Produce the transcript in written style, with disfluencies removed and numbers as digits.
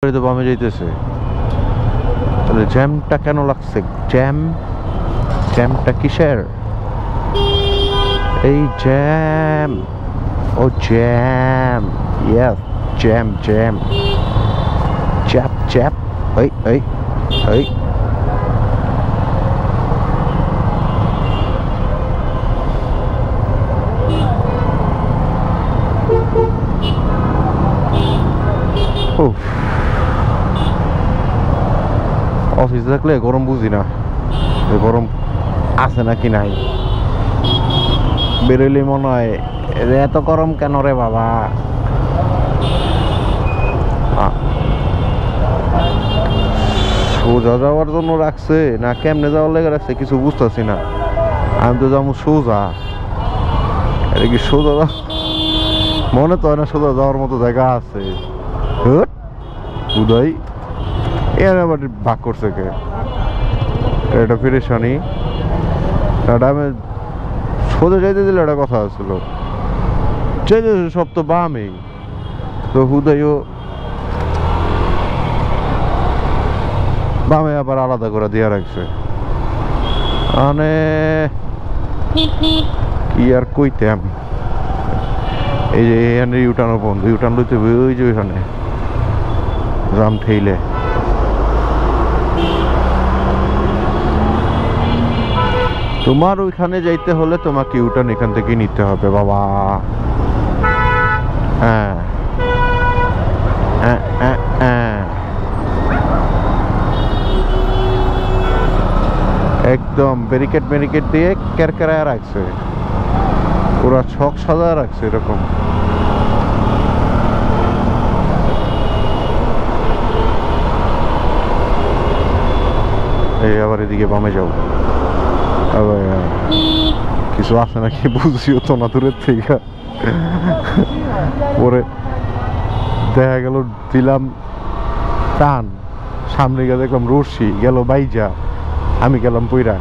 তো বামে যাইতেছে, তাহলে জ্যামটা কেন লাগছে? জ্যামটা কিসের? এই জ্যাম, ও জ্যাম, ইয়েস জ্যাম চ্যাপ এই অফিসে থাকলে গরম বুঝি না, গরম আছে নাকি নাই। বেরোলে মনে হয় এত গরম কেন রে বাবা। সোজা যাওয়ার জন্য রাখছে না কেমনে যাওয়ার লেগে রাখছে কিছু বুঝতেছি না। আমি তো যাবো সোজা, এটা কি সোজা মনে তো হয় না সোজা যাওয়ার মতো জায়গা আছে। উদয় এর আবার ভাগ করছে কে? এটা পেরেশানি। আমি সোজা যাইতে দিলে একটা কথা আসছিল, সব তো বামেই, তো হুদয়ও বামে আবার আলাদা করে দিয়ে রাখছে। মানে কি আর কইতাম। এই যে এখানে ইউটার্ন বন্ধ, ইউটার্ন লইতে ওই যে ওইখানে জাম ঠেইলে। তোমার ওইখানে যাইতে হলে তোমাকে ইউটার্ন এখান থেকে নিতে হবে বাবা। হ্যাঁ একদম ব্যারিকেড দিয়ে কেরকেরায় রাখছে, ওরা ছক সাজা রাখছে এরকম। এই আবার এদিকে বামে যাও, কিছু আছে নাকি বুঝিও তো না দূরের থেকে। পরে দেখা গেল দিলাম টান, সামনে গিয়ে দেখলাম রশি গেল বাইজা, আমি গেলাম পইরা।